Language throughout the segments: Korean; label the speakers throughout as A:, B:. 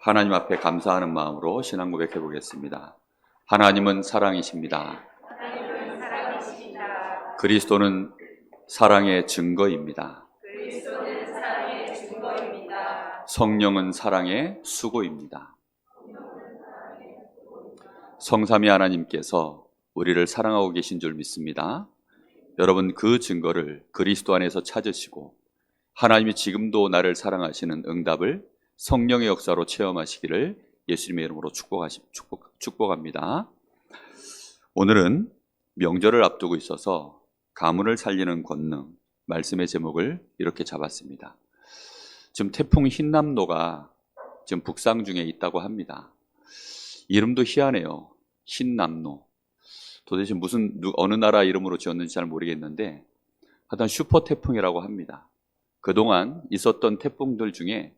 A: 하나님 앞에 감사하는 마음으로 신앙 고백해 보겠습니다. 하나님은 사랑이십니다. 그리스도는 사랑의 증거입니다. 성령은 사랑의 수고입니다. 성삼위 하나님께서 우리를 사랑하고 계신 줄 믿습니다. 여러분, 그 증거를 그리스도 안에서 찾으시고 하나님이 지금도 나를 사랑하시는 응답을 성령의 역사로 체험하시기를 예수님의 이름으로 축복합니다. 오늘은 명절을 앞두고 있어서 가문을 살리는 권능, 말씀의 제목을 이렇게 잡았습니다. 지금 태풍 흰남노가 지금 북상 중에 있다고 합니다. 이름도 희한해요. 흰남노. 도대체 어느 나라 이름으로 지었는지 잘 모르겠는데 하여튼 슈퍼 태풍이라고 합니다. 그동안 있었던 태풍들 중에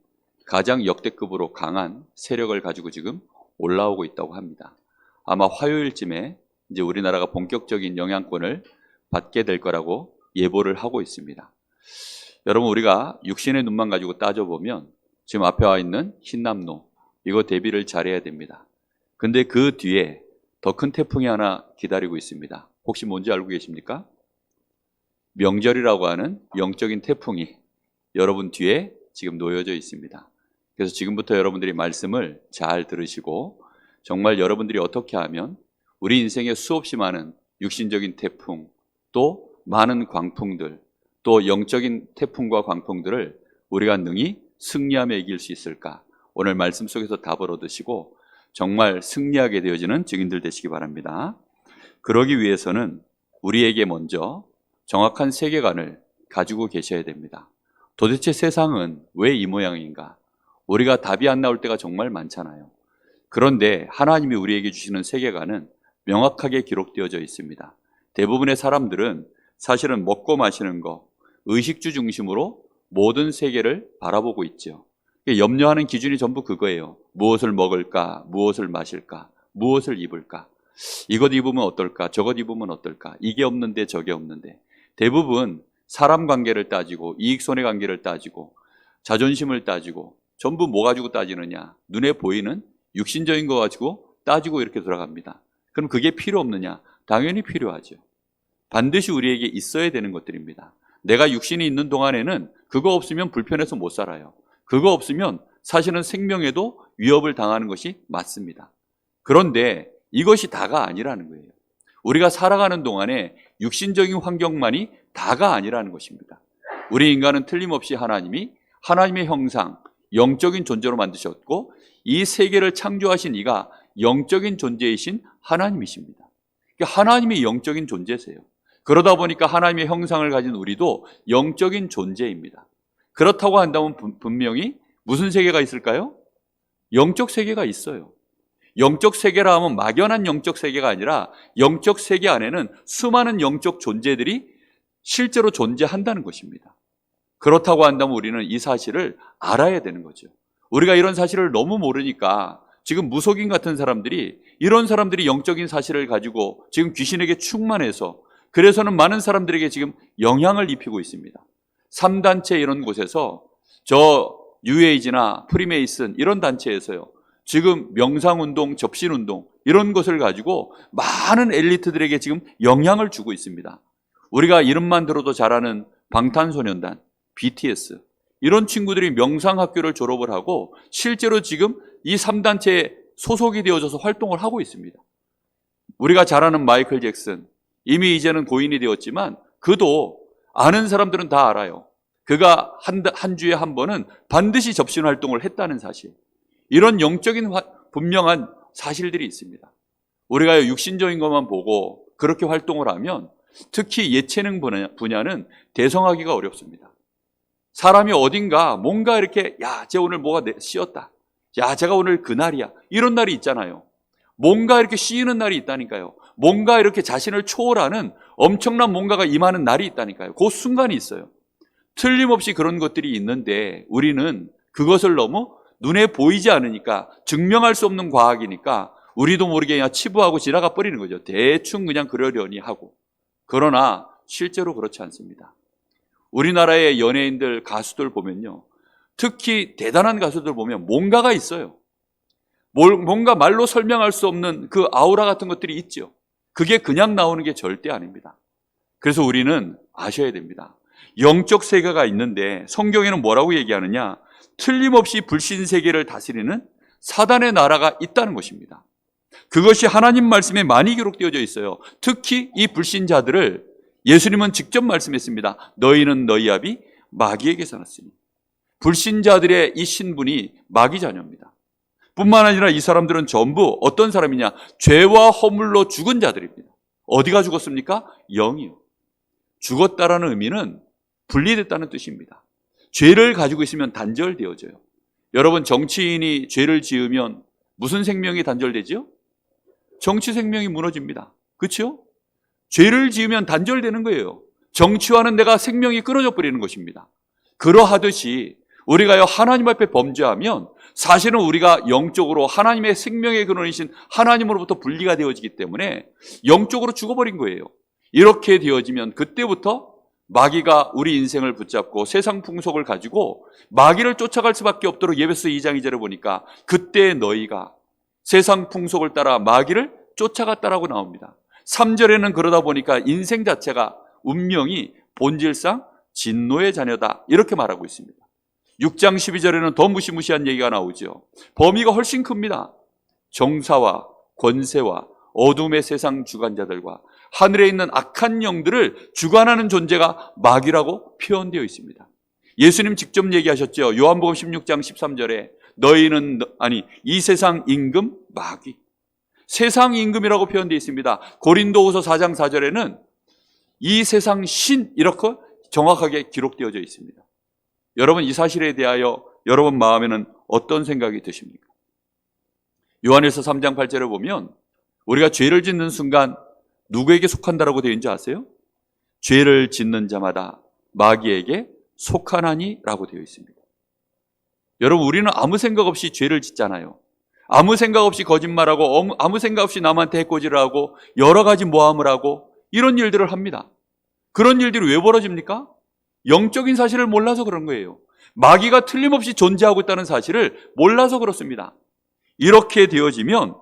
A: 가장 역대급으로 강한 세력을 가지고 지금 올라오고 있다고 합니다. 아마 화요일쯤에 이제 우리나라가 본격적인 영향권을 받게 될 거라고 예보를 하고 있습니다. 여러분, 우리가 육신의 눈만 가지고 따져보면 지금 앞에 와 있는 흰남노, 이거 대비를 잘해야 됩니다. 근데 그 뒤에 더 큰 태풍이 하나 기다리고 있습니다. 혹시 뭔지 알고 계십니까? 명절이라고 하는 영적인 태풍이 여러분 뒤에 지금 놓여져 있습니다. 그래서 지금부터 여러분들이 말씀을 잘 들으시고 정말 여러분들이 어떻게 하면 우리 인생에 수없이 많은 육신적인 태풍, 또 많은 광풍들, 또 영적인 태풍과 광풍들을 우리가 능히 승리하며 이길 수 있을까? 오늘 말씀 속에서 답을 얻으시고 정말 승리하게 되어지는 증인들 되시기 바랍니다. 그러기 위해서는 우리에게 먼저 정확한 세계관을 가지고 계셔야 됩니다. 도대체 세상은 왜 이 모양인가? 우리가 답이 안 나올 때가 정말 많잖아요. 그런데 하나님이 우리에게 주시는 세계관은 명확하게 기록되어져 있습니다. 대부분의 사람들은 사실은 먹고 마시는 거, 의식주 중심으로 모든 세계를 바라보고 있죠. 염려하는 기준이 전부 그거예요. 무엇을 먹을까? 무엇을 마실까? 무엇을 입을까? 이것 입으면 어떨까? 저것 입으면 어떨까? 이게 없는데 저게 없는데. 대부분 사람 관계를 따지고 이익 손해 관계를 따지고 자존심을 따지고 전부 뭐 가지고 따지느냐? 눈에 보이는 육신적인 거 가지고 따지고 이렇게 돌아갑니다. 그럼 그게 필요 없느냐? 당연히 필요하죠. 반드시 우리에게 있어야 되는 것들입니다. 내가 육신이 있는 동안에는 그거 없으면 불편해서 못 살아요. 그거 없으면 사실은 생명에도 위협을 당하는 것이 맞습니다. 그런데 이것이 다가 아니라는 거예요. 우리가 살아가는 동안에 육신적인 환경만이 다가 아니라는 것입니다. 우리 인간은 틀림없이 하나님의 형상, 영적인 존재로 만드셨고 이 세계를 창조하신 이가 영적인 존재이신 하나님이십니다. 하나님이 영적인 존재세요. 그러다 보니까 하나님의 형상을 가진 우리도 영적인 존재입니다. 그렇다고 한다면 분명히 무슨 세계가 있을까요? 영적 세계가 있어요. 영적 세계라 하면 막연한 영적 세계가 아니라 영적 세계 안에는 수많은 영적 존재들이 실제로 존재한다는 것입니다. 그렇다고 한다면 우리는 이 사실을 알아야 되는 거죠. 우리가 이런 사실을 너무 모르니까 지금 무속인 같은 사람들이 이런 사람들이 영적인 사실을 가지고 지금 귀신에게 충만해서 그래서는 많은 사람들에게 지금 영향을 입히고 있습니다. 3단체 이런 곳에서 저 뉴에이지나 프리메이슨 이런 단체에서요. 지금 명상운동, 접신운동 이런 것을 가지고 많은 엘리트들에게 지금 영향을 주고 있습니다. 우리가 이름만 들어도 잘 아는 방탄소년단, BTS 이런 친구들이 명상학교를 졸업을 하고 실제로 지금 이 3단체에 소속이 되어져서 활동을 하고 있습니다. 우리가 잘 아는 마이클 잭슨, 이미 이제는 고인이 되었지만 그도 아는 사람들은 다 알아요. 그가 한 주에 한 번은 반드시 접신 활동을 했다는 사실. 이런 영적인 분명한 사실들이 있습니다. 우리가 육신적인 것만 보고 그렇게 활동을 하면 특히 예체능 분야는 대성하기가 어렵습니다. 사람이 어딘가 뭔가 이렇게 쟤 오늘 뭐가 씌었다. 제가 오늘 그날이야. 이런 날이 있잖아요. 뭔가 이렇게 씌이는 날이 있다니까요. 뭔가 이렇게 자신을 초월하는 엄청난 뭔가가 임하는 날이 있다니까요. 그 순간이 있어요. 틀림없이 그런 것들이 있는데 우리는 그것을 너무 눈에 보이지 않으니까 증명할 수 없는 과학이니까 우리도 모르게 그냥 치부하고 지나가 버리는 거죠. 대충 그냥 그러려니 하고. 그러나 실제로 그렇지 않습니다. 우리나라의 연예인들, 가수들 보면요. 특히 대단한 가수들 보면 뭔가가 있어요. 뭔가 말로 설명할 수 없는 그 아우라 같은 것들이 있죠. 그게 그냥 나오는 게 절대 아닙니다. 그래서 우리는 아셔야 됩니다. 영적 세계가 있는데 성경에는 뭐라고 얘기하느냐? 틀림없이 불신 세계를 다스리는 사단의 나라가 있다는 것입니다. 그것이 하나님 말씀에 많이 기록되어져 있어요. 특히 이 불신자들을 예수님은 직접 말씀했습니다. 너희는 너희 아비 마귀에게서 났으니. 불신자들의 이 신분이 마귀 자녀입니다. 뿐만 아니라 이 사람들은 전부 어떤 사람이냐? 죄와 허물로 죽은 자들입니다. 어디가 죽었습니까? 영이요. 죽었다라는 의미는 분리됐다는 뜻입니다. 죄를 가지고 있으면 단절되어져요. 여러분, 정치인이 죄를 지으면 무슨 생명이 단절되지요? 정치 생명이 무너집니다. 그렇죠? 죄를 지으면 단절되는 거예요. 정치와는 내가 생명이 끊어져 버리는 것입니다. 그러하듯이 우리가 하나님 앞에 범죄하면 사실은 우리가 영적으로 하나님의 생명의 근원이신 하나님으로부터 분리가 되어지기 때문에 영적으로 죽어버린 거예요. 이렇게 되어지면 그때부터 마귀가 우리 인생을 붙잡고 세상 풍속을 가지고 마귀를 쫓아갈 수밖에 없도록 예배서 2장 2절에 보니까 그때 너희가 세상 풍속을 따라 마귀를 쫓아갔다라고 나옵니다. 3절에는 그러다 보니까 인생 자체가 운명이 본질상 진노의 자녀다 이렇게 말하고 있습니다. 6장 12절에는 더 무시무시한 얘기가 나오죠. 범위가 훨씬 큽니다. 정사와 권세와 어둠의 세상 주관자들과 하늘에 있는 악한 영들을 주관하는 존재가 마귀라고 표현되어 있습니다. 예수님 직접 얘기하셨죠. 요한복음 16장 13절에 너희는 이 세상 임금 마귀. 세상 임금이라고 표현되어 있습니다. 고린도후서 4장 4절에는 이 세상 신 이렇게 정확하게 기록되어져 있습니다. 여러분, 이 사실에 대하여 여러분 마음에는 어떤 생각이 드십니까? 요한일서 3장 8절에 보면 우리가 죄를 짓는 순간 누구에게 속한다라고 되어 있는지 아세요? 죄를 짓는 자마다 마귀에게 속하나니 라고 되어 있습니다. 여러분, 우리는 아무 생각 없이 죄를 짓잖아요. 아무 생각 없이 거짓말하고 아무 생각 없이 남한테 해코지를 하고 여러 가지 모함을 하고 이런 일들을 합니다. 그런 일들이 왜 벌어집니까? 영적인 사실을 몰라서 그런 거예요. 마귀가 틀림없이 존재하고 있다는 사실을 몰라서 그렇습니다. 이렇게 되어지면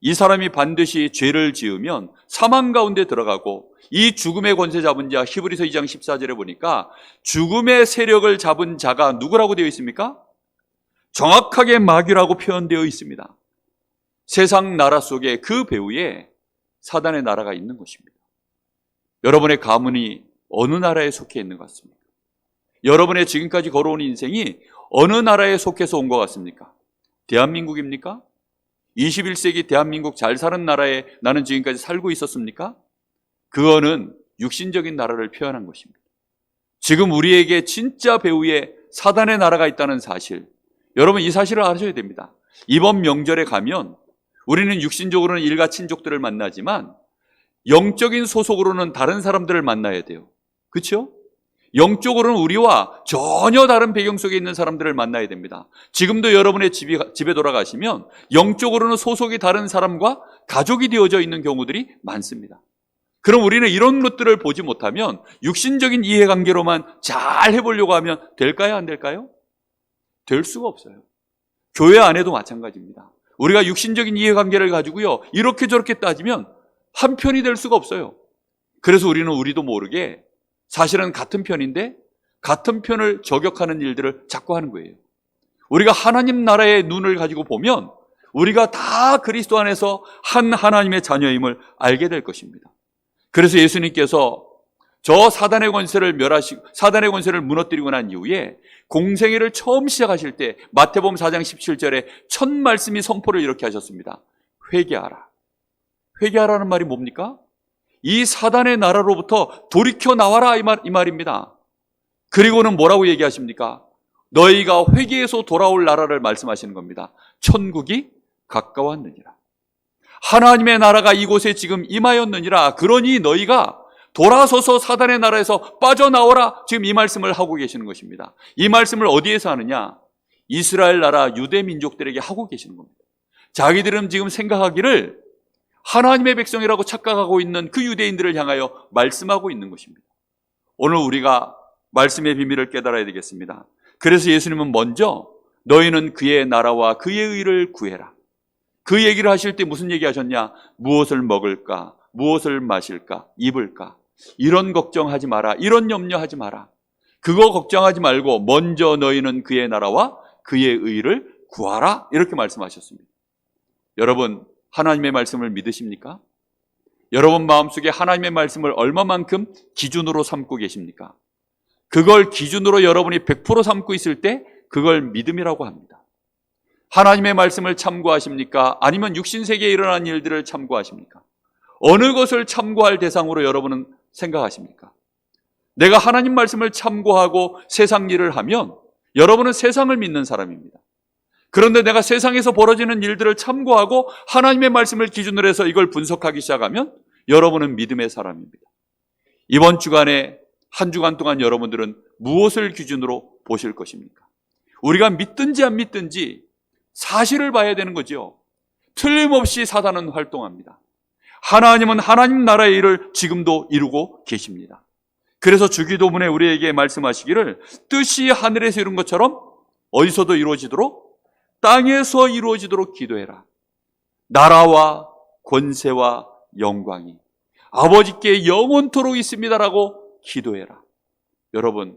A: 이 사람이 반드시 죄를 지으면 사망 가운데 들어가고 이 죽음의 권세 잡은 자 히브리서 2장 14절에 보니까 죽음의 세력을 잡은 자가 누구라고 되어 있습니까? 정확하게 마귀라고 표현되어 있습니다. 세상 나라 속에 그 배후에 사단의 나라가 있는 것입니다. 여러분의 가문이 어느 나라에 속해 있는 것 같습니까? 여러분의 지금까지 걸어온 인생이 어느 나라에 속해서 온 것 같습니까? 대한민국입니까? 21세기 대한민국 잘 사는 나라에 나는 지금까지 살고 있었습니까? 그거는 육신적인 나라를 표현한 것입니다. 지금 우리에게 진짜 배후에 사단의 나라가 있다는 사실, 여러분 이 사실을 아셔야 됩니다. 이번 명절에 가면 우리는 육신적으로는 일가 친족들을 만나지만 영적인 소속으로는 다른 사람들을 만나야 돼요. 그렇죠? 영적으로는 우리와 전혀 다른 배경 속에 있는 사람들을 만나야 됩니다. 지금도 여러분의 집에 돌아가시면 영적으로는 소속이 다른 사람과 가족이 되어져 있는 경우들이 많습니다. 그럼 우리는 이런 것들을 보지 못하면 육신적인 이해관계로만 잘 해보려고 하면 될까요? 안 될까요? 될 수가 없어요. 교회 안에도 마찬가지입니다. 우리가 육신적인 이해관계를 가지고요 이렇게 저렇게 따지면 한 편이 될 수가 없어요. 그래서 우리는 우리도 모르게 사실은 같은 편인데 같은 편을 저격하는 일들을 자꾸 하는 거예요. 우리가 하나님 나라의 눈을 가지고 보면 우리가 다 그리스도 안에서 한 하나님의 자녀임을 알게 될 것입니다. 그래서 예수님께서 저 사단의 권세를 사단의 권세를 무너뜨리고 난 이후에 공생애를 처음 시작하실 때 마태복음 4장 17절에 첫 말씀이 선포를 이렇게 하셨습니다. 회개하라. 회개하라는 말이 뭡니까? 이 사단의 나라로부터 돌이켜 나와라 이 말입니다. 그리고는 뭐라고 얘기하십니까? 너희가 회개해서 돌아올 나라를 말씀하시는 겁니다. 천국이 가까웠느니라. 하나님의 나라가 이곳에 지금 임하였느니라. 그러니 너희가 돌아서서 사단의 나라에서 빠져나오라. 지금 이 말씀을 하고 계시는 것입니다. 이 말씀을 어디에서 하느냐? 이스라엘 나라 유대 민족들에게 하고 계시는 겁니다. 자기들은 지금 생각하기를 하나님의 백성이라고 착각하고 있는 그 유대인들을 향하여 말씀하고 있는 것입니다. 오늘 우리가 말씀의 비밀을 깨달아야 되겠습니다. 그래서 예수님은 먼저 너희는 그의 나라와 그의 의를 구해라. 그 얘기를 하실 때 무슨 얘기 하셨냐? 무엇을 먹을까? 무엇을 마실까? 입을까? 이런 걱정하지 마라. 이런 염려하지 마라. 그거 걱정하지 말고 먼저 너희는 그의 나라와 그의 의를 구하라. 이렇게 말씀하셨습니다. 여러분, 하나님의 말씀을 믿으십니까? 여러분 마음속에 하나님의 말씀을 얼마만큼 기준으로 삼고 계십니까? 그걸 기준으로 여러분이 100% 삼고 있을 때 그걸 믿음이라고 합니다. 하나님의 말씀을 참고하십니까? 아니면 육신세계에 일어난 일들을 참고하십니까? 어느 것을 참고할 대상으로 여러분은 생각하십니까? 내가 하나님 말씀을 참고하고 세상 일을 하면 여러분은 세상을 믿는 사람입니다. 그런데 내가 세상에서 벌어지는 일들을 참고하고 하나님의 말씀을 기준으로 해서 이걸 분석하기 시작하면 여러분은 믿음의 사람입니다. 이번 주간에 한 주간 동안 여러분들은 무엇을 기준으로 보실 것입니까? 우리가 믿든지 안 믿든지 사실을 봐야 되는 거죠. 틀림없이 사단은 활동합니다. 하나님은 하나님 나라의 일을 지금도 이루고 계십니다. 그래서 주기도문에 우리에게 말씀하시기를 뜻이 하늘에서 이룬 것처럼 어디서도 이루어지도록 땅에서 이루어지도록 기도해라. 나라와 권세와 영광이 아버지께 영원토록 있습니다라고 기도해라. 여러분,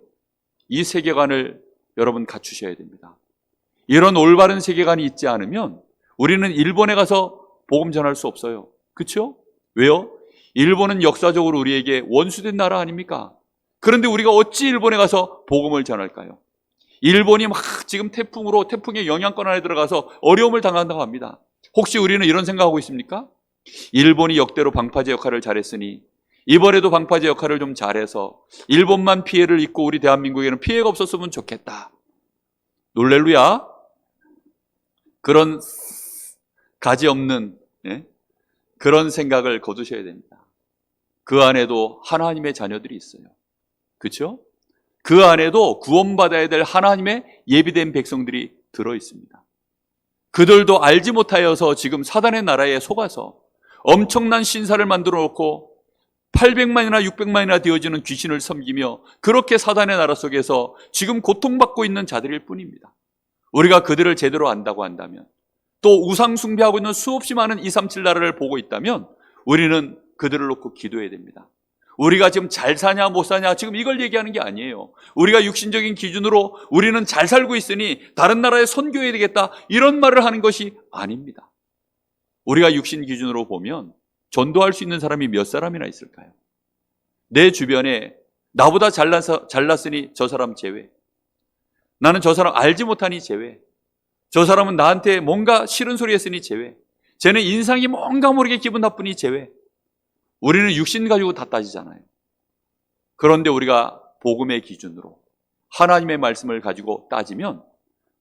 A: 이 세계관을 여러분 갖추셔야 됩니다. 이런 올바른 세계관이 있지 않으면 우리는 일본에 가서 복음 전할 수 없어요. 그렇죠? 왜요? 일본은 역사적으로 우리에게 원수된 나라 아닙니까? 그런데 우리가 어찌 일본에 가서 복음을 전할까요? 일본이 막 지금 태풍의 영향권 안에 들어가서 어려움을 당한다고 합니다. 혹시 우리는 이런 생각하고 있습니까? 일본이 역대로 방파제 역할을 잘했으니 이번에도 방파제 역할을 좀 잘해서 일본만 피해를 입고 우리 대한민국에는 피해가 없었으면 좋겠다. 놀렐루야. 그런 가지 없는 그런 생각을 거두셔야 됩니다. 그 안에도 하나님의 자녀들이 있어요. 그렇죠? 그 안에도 구원받아야 될 하나님의 예비된 백성들이 들어있습니다. 그들도 알지 못하여서 지금 사단의 나라에 속아서 엄청난 신사를 만들어 놓고 800만이나 600만이나 되어지는 귀신을 섬기며 그렇게 사단의 나라 속에서 지금 고통받고 있는 자들일 뿐입니다. 우리가 그들을 제대로 안다고 한다면, 또 우상 숭배하고 있는 수없이 많은 237 나라를 보고 있다면 우리는 그들을 놓고 기도해야 됩니다. 우리가 지금 잘 사냐 못 사냐 지금 이걸 얘기하는 게 아니에요. 우리가 육신적인 기준으로 우리는 잘 살고 있으니 다른 나라에 선교해야 되겠다 이런 말을 하는 것이 아닙니다. 우리가 육신 기준으로 보면 전도할 수 있는 사람이 몇 사람이나 있을까요? 내 주변에 나보다 잘났으니 저 사람 제외, 나는 저 사람 알지 못하니 제외, 저 사람은 나한테 뭔가 싫은 소리 했으니 제외, 쟤는 인상이 뭔가 모르게 기분 나쁘니 제외. 우리는 육신 가지고 다 따지잖아요. 그런데 우리가 복음의 기준으로 하나님의 말씀을 가지고 따지면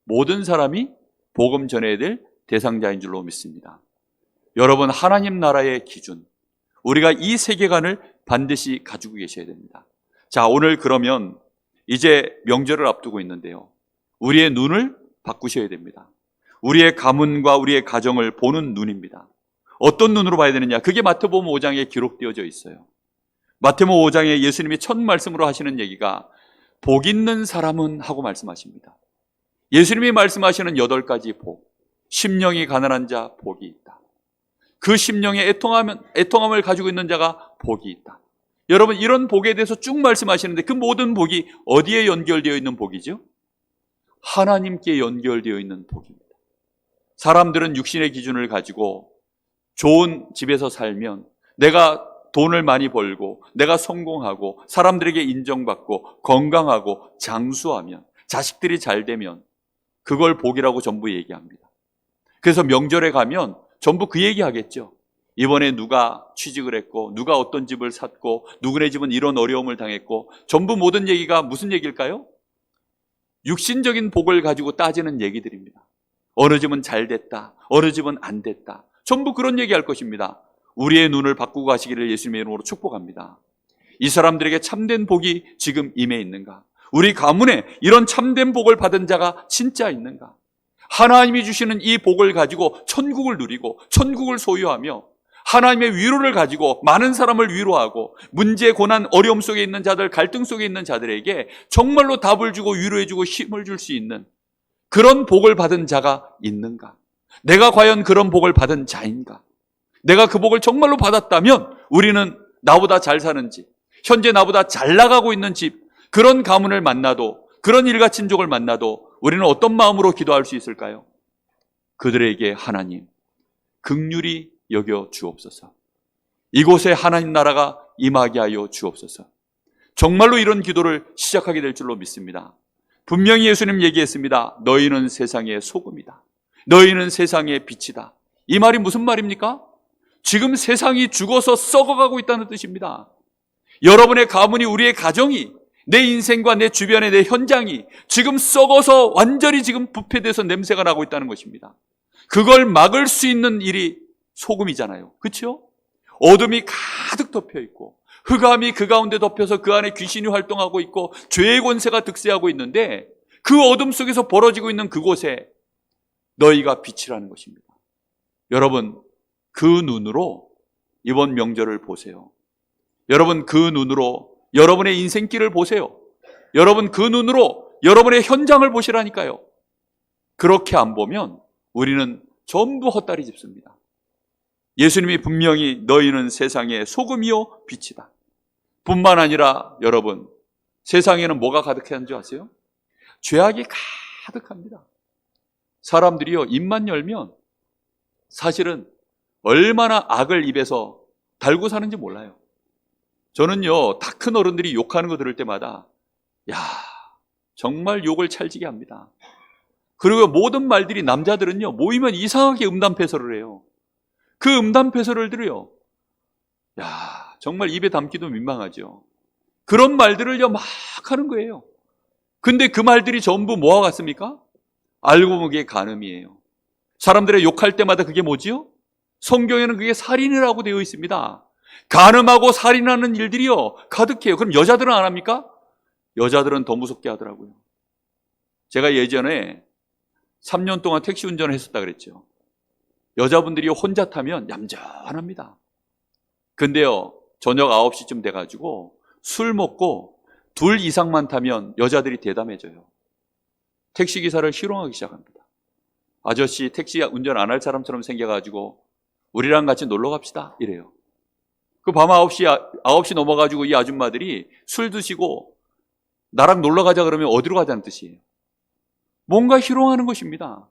A: 모든 사람이 복음 전해야 될 대상자인 줄로 믿습니다. 여러분, 하나님 나라의 기준, 우리가 이 세계관을 반드시 가지고 계셔야 됩니다. 자, 오늘 그러면 이제 명절을 앞두고 있는데요, 우리의 눈을 바꾸셔야 됩니다. 우리의 가문과 우리의 가정을 보는 눈입니다. 어떤 눈으로 봐야 되느냐? 그게 마태복음 5장에 기록되어져 있어요. 마태복음 5장에 예수님이 첫 말씀으로 하시는 얘기가 복 있는 사람은 하고 말씀하십니다. 예수님이 말씀하시는 8가지 복, 심령이 가난한 자 복이 있다. 그 심령에 애통함을 가지고 있는 자가 복이 있다. 여러분, 이런 복에 대해서 쭉 말씀하시는데 그 모든 복이 어디에 연결되어 있는 복이죠? 하나님께 연결되어 있는 복입니다. 사람들은 육신의 기준을 가지고 좋은 집에서 살면, 내가 돈을 많이 벌고 내가 성공하고 사람들에게 인정받고 건강하고 장수하면, 자식들이 잘 되면 그걸 복이라고 전부 얘기합니다. 그래서 명절에 가면 전부 그 얘기 하겠죠. 이번에 누가 취직을 했고 누가 어떤 집을 샀고 누구네 집은 이런 어려움을 당했고, 전부 모든 얘기가 무슨 얘기일까요? 육신적인 복을 가지고 따지는 얘기들입니다. 어느 집은 잘 됐다, 어느 집은 안 됐다, 전부 그런 얘기할 것입니다. 우리의 눈을 바꾸고 가시기를 예수님의 이름으로 축복합니다. 이 사람들에게 참된 복이 지금 임해 있는가? 우리 가문에 이런 참된 복을 받은 자가 진짜 있는가? 하나님이 주시는 이 복을 가지고 천국을 누리고 천국을 소유하며 하나님의 위로를 가지고 많은 사람을 위로하고 문제, 고난, 어려움 속에 있는 자들, 갈등 속에 있는 자들에게 정말로 답을 주고 위로해주고 힘을 줄 수 있는 그런 복을 받은 자가 있는가? 내가 과연 그런 복을 받은 자인가? 내가 그 복을 정말로 받았다면 우리는 나보다 잘 사는 집, 현재 나보다 잘 나가고 있는 집, 그런 가문을 만나도, 그런 일가친족을 만나도 우리는 어떤 마음으로 기도할 수 있을까요? 그들에게 하나님, 긍휼히 여겨 주옵소서. 이곳에 하나님 나라가 임하게 하여 주옵소서. 정말로 이런 기도를 시작하게 될 줄로 믿습니다. 분명히 예수님 얘기했습니다. 너희는 세상의 소금이다. 너희는 세상의 빛이다. 이 말이 무슨 말입니까? 지금 세상이 죽어서 썩어가고 있다는 뜻입니다. 여러분의 가문이, 우리의 가정이, 내 인생과 내 주변의 내 현장이 지금 썩어서 완전히 지금 부패돼서 냄새가 나고 있다는 것입니다. 그걸 막을 수 있는 일이 소금이잖아요. 그렇죠? 어둠이 가득 덮여 있고 흑암이 그 가운데 덮여서 그 안에 귀신이 활동하고 있고 죄의 권세가 득세하고 있는데 그 어둠 속에서 벌어지고 있는 그곳에 너희가 빛이라는 것입니다. 여러분, 그 눈으로 이번 명절을 보세요. 여러분, 그 눈으로 여러분의 인생길을 보세요. 여러분, 그 눈으로 여러분의 현장을 보시라니까요. 그렇게 안 보면 우리는 전부 헛다리 짚습니다. 예수님이 분명히 너희는 세상의 소금이요 빛이다. 뿐만 아니라 여러분, 세상에는 뭐가 가득한 줄 아세요? 죄악이 가득합니다. 사람들이요, 입만 열면 사실은 얼마나 악을 입에서 달고 사는지 몰라요. 저는요, 다 큰 어른들이 욕하는 거 들을 때마다 야, 정말 욕을 찰지게 합니다. 그리고 모든 말들이, 남자들은요, 모이면 이상하게 음담패설을 해요. 그 음담패설을들요, 야, 정말 입에 담기도 민망하죠. 그런 말들을요 막 하는 거예요. 근데 그 말들이 전부 뭐와 같습니까? 알고 보면 그게 간음이에요. 사람들의 욕할 때마다 그게 뭐지요? 성경에는 그게 살인이라고 되어 있습니다. 간음하고 살인하는 일들이요 가득해요. 그럼 여자들은 안 합니까? 여자들은 더 무섭게 하더라고요. 제가 예전에 3년 동안 택시 운전을 했었다 그랬죠. 여자분들이 혼자 타면 얌전합니다. 근데요, 저녁 9시쯤 돼가지고 술 먹고 둘 이상만 타면 여자들이 대담해져요. 택시기사를 희롱하기 시작합니다. 아저씨 택시 운전 안 할 사람처럼 생겨가지고 우리랑 같이 놀러 갑시다 이래요. 그 밤 9시 넘어가지고 이 아줌마들이 술 드시고 나랑 놀러 가자 그러면 어디로 가자는 뜻이에요. 뭔가 희롱하는 것입니다.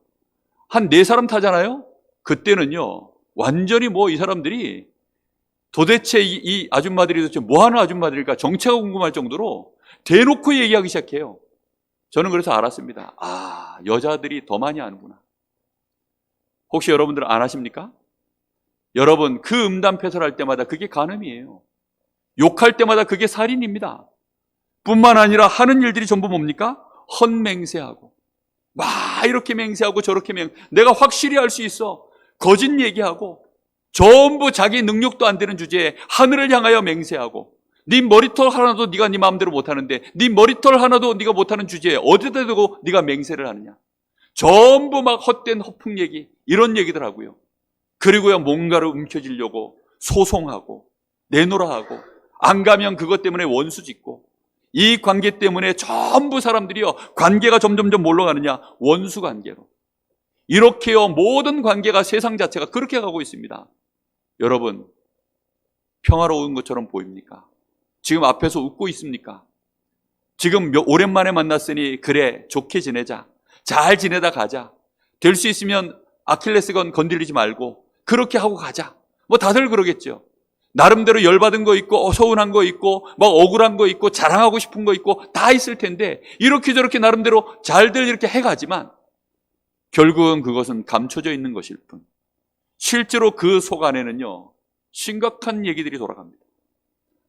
A: 한 4사람 타잖아요. 그때는요 완전히 이 사람들이 도대체 이 아줌마들이 도대체 뭐하는 아줌마들일까 정체가 궁금할 정도로 대놓고 얘기하기 시작해요. 저는 그래서 알았습니다. 아, 여자들이 더 많이 아는구나. 혹시 여러분들은 안 아십니까? 여러분, 그 음담패설할 때마다 그게 간음이에요. 욕할 때마다 그게 살인입니다. 뿐만 아니라 하는 일들이 전부 뭡니까? 헛맹세하고 막 이렇게 맹세하고 저렇게 내가 확실히 알 수 있어. 거짓 얘기하고 전부 자기 능력도 안 되는 주제에 하늘을 향하여 맹세하고 네 머리털 하나도 네가 네 마음대로 못하는데 네 머리털 하나도 네가 못하는 주제에 어디다 대고 네가 맹세를 하느냐. 전부 막 헛된 허풍 얘기, 이런 얘기들 하고요. 그리고요 뭔가를 움켜쥐려고 소송하고 내놓으라 하고 안 가면 그것 때문에 원수 짓고 이 관계 때문에 전부 사람들이요 관계가 점점점 뭘로 가느냐, 원수 관계로. 이렇게요 모든 관계가, 세상 자체가 그렇게 가고 있습니다. 여러분, 평화로운 것처럼 보입니까? 지금 앞에서 웃고 있습니까? 지금 오랜만에 만났으니 그래 좋게 지내자, 잘 지내다 가자, 될 수 있으면 아킬레스건 건드리지 말고 그렇게 하고 가자, 다들 그러겠죠. 나름대로 열받은 거 있고 서운한 거 있고 막 억울한 거 있고 자랑하고 싶은 거 있고 다 있을 텐데 이렇게 저렇게 나름대로 잘들 이렇게 해가지만 결국은 그것은 감춰져 있는 것일 뿐 실제로 그 속 안에는요 심각한 얘기들이 돌아갑니다.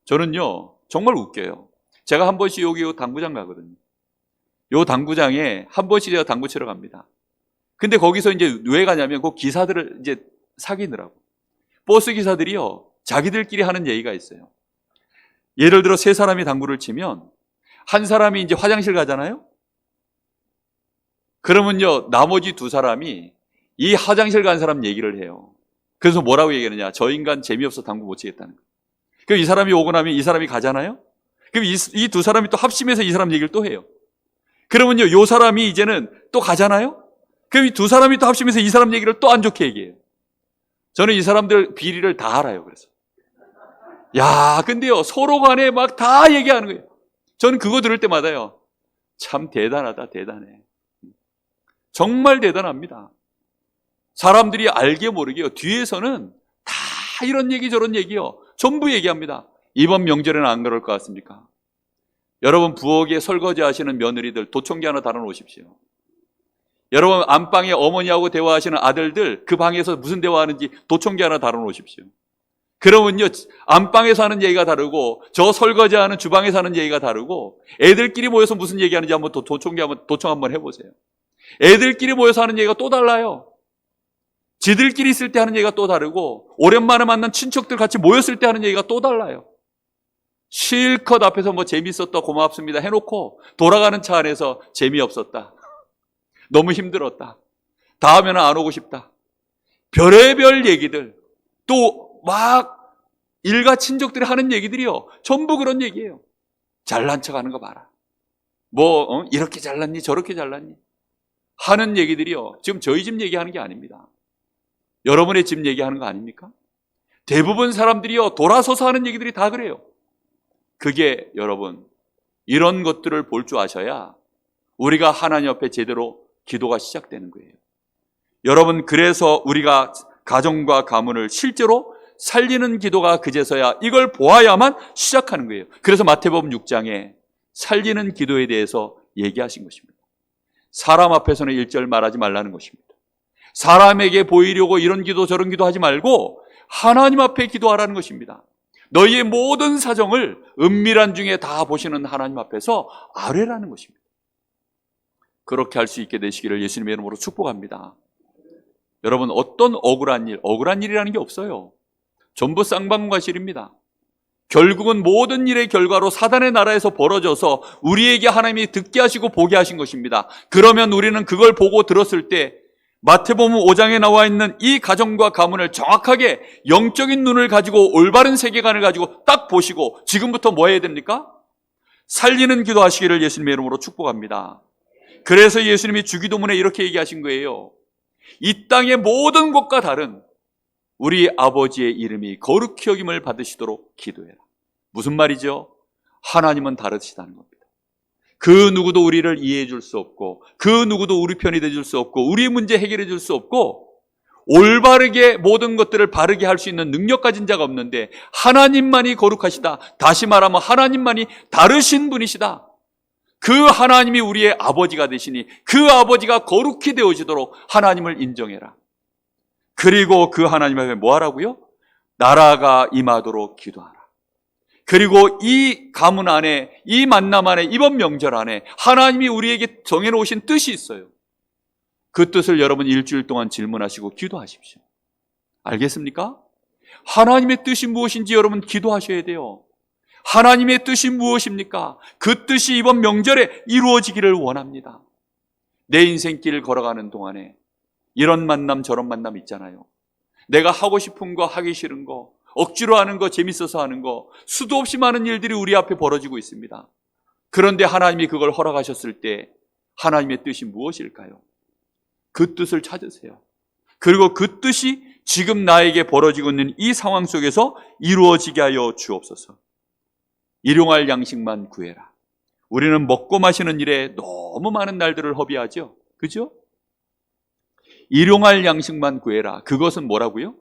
A: 저는요 정말 웃겨요. 제가 한 번씩 여기 당구장 가거든요. 요 당구장에 한 번씩 제가 당구 치러 갑니다. 근데 거기서 이제 왜 가냐면 그 기사들을 이제 사귀느라고. 버스 기사들이요 자기들끼리 하는 얘기가 있어요. 예를 들어 3사람이 당구를 치면 한 사람이 이제 화장실 가잖아요. 그러면요 나머지 2사람이 이 화장실 간 사람 얘기를 해요. 그래서 뭐라고 얘기하느냐, 저 인간 재미없어 당구 못 치겠다는 거예요. 그럼 이 사람이 오고 나면 이 사람이 가잖아요. 그럼 이 2사람이 또 합심해서 이 사람 얘기를 또 해요. 그러면요 요 사람이 이제는 또 가잖아요. 그럼 이 두 사람이 또 합심해서 이 사람 얘기를 또 안 좋게 얘기해요. 저는 이 사람들 비리를 다 알아요. 그래서 야, 근데요 서로 간에 막 다 얘기하는 거예요. 저는 그거 들을 때마다요 참 대단하다, 대단해. 정말 대단합니다. 사람들이 알게 모르게요 뒤에서는 다 이런 얘기 저런 얘기요 전부 얘기합니다. 이번 명절에는 안 그럴 것 같습니까? 여러분 부엌에 설거지 하시는 며느리들 도청기 하나 달아놓으십시오. 여러분 안방에 어머니하고 대화하시는 아들들 그 방에서 무슨 대화하는지 도청기 하나 달아놓으십시오. 그러면요 안방에서 하는 얘기가 다르고 저 설거지하는 주방에서 하는 얘기가 다르고 애들끼리 모여서 무슨 얘기하는지 한번 도청 한번 해보세요. 애들끼리 모여서 하는 얘기가 또 달라요. 지들끼리 있을 때 하는 얘기가 또 다르고 오랜만에 만난 친척들 같이 모였을 때 하는 얘기가 또 달라요. 실컷 앞에서 뭐 재밌었다 고맙습니다 해놓고 돌아가는 차 안에서 재미없었다, 너무 힘들었다, 다음에는 안 오고 싶다, 별의별 얘기들, 또 막 일가 친족들이 하는 얘기들이요 전부 그런 얘기예요. 잘난 척하는 거 봐라, 뭐 이렇게 잘났니 저렇게 잘났니 하는 얘기들이요 지금 저희 집 얘기하는 게 아닙니다. 여러분의 집 얘기하는 거 아닙니까? 대부분 사람들이요 돌아서서 하는 얘기들이 다 그래요. 그게 여러분 이런 것들을 볼 줄 아셔야 우리가 하나님 앞에 제대로 기도가 시작되는 거예요. 여러분 그래서 우리가 가정과 가문을 실제로 살리는 기도가 그제서야 이걸 보아야만 시작하는 거예요. 그래서 마태복음 6장에 살리는 기도에 대해서 얘기하신 것입니다. 사람 앞에서는 1절 말하지 말라는 것입니다. 사람에게 보이려고 이런 기도 저런 기도 하지 말고 하나님 앞에 기도하라는 것입니다. 너희의 모든 사정을 은밀한 중에 다 보시는 하나님 앞에서 아뢰라는 것입니다. 그렇게 할 수 있게 되시기를 예수님의 이름으로 축복합니다. 여러분 어떤 억울한 일이라는 게 없어요. 전부 쌍방과실입니다. 결국은 모든 일의 결과로 사단의 나라에서 벌어져서 우리에게 하나님이 듣게 하시고 보게 하신 것입니다. 그러면 우리는 그걸 보고 들었을 때 마태복음 5장에 나와 있는 이 가정과 가문을 정확하게 영적인 눈을 가지고 올바른 세계관을 가지고 딱 보시고 지금부터 뭐 해야 됩니까? 살리는 기도하시기를 예수님의 이름으로 축복합니다. 그래서 예수님이 주기도문에 이렇게 얘기하신 거예요. 이 땅의 모든 것과 다른 우리 아버지의 이름이 거룩히 여김을 받으시도록 기도해라. 무슨 말이죠? 하나님은 다르시다는 겁니다. 그 누구도 우리를 이해해 줄 수 없고 그 누구도 우리 편이 돼 줄 수 없고 우리의 문제 해결해 줄 수 없고 올바르게 모든 것들을 바르게 할 수 있는 능력 가진 자가 없는데 하나님만이 거룩하시다. 다시 말하면 하나님만이 다르신 분이시다. 그 하나님이 우리의 아버지가 되시니 그 아버지가 거룩히 되어지도록 하나님을 인정해라. 그리고 그 하나님 앞에 뭐 하라고요? 나라가 임하도록 기도하라. 그리고 이 가문 안에, 이 만남 안에, 이번 명절 안에 하나님이 우리에게 정해놓으신 뜻이 있어요. 그 뜻을 여러분 일주일 동안 질문하시고 기도하십시오. 알겠습니까? 하나님의 뜻이 무엇인지 여러분 기도하셔야 돼요. 하나님의 뜻이 무엇입니까? 그 뜻이 이번 명절에 이루어지기를 원합니다. 내 인생길을 걸어가는 동안에 이런 만남 저런 만남 있잖아요. 내가 하고 싶은 거 하기 싫은 거 억지로 하는 거 재밌어서 하는 거 수도 없이 많은 일들이 우리 앞에 벌어지고 있습니다. 그런데 하나님이 그걸 허락하셨을 때 하나님의 뜻이 무엇일까요? 그 뜻을 찾으세요. 그리고 그 뜻이 지금 나에게 벌어지고 있는 이 상황 속에서 이루어지게 하여 주옵소서. 일용할 양식만 구해라. 우리는 먹고 마시는 일에 너무 많은 날들을 허비하죠. 그죠? 일용할 양식만 구해라. 그것은 뭐라고요?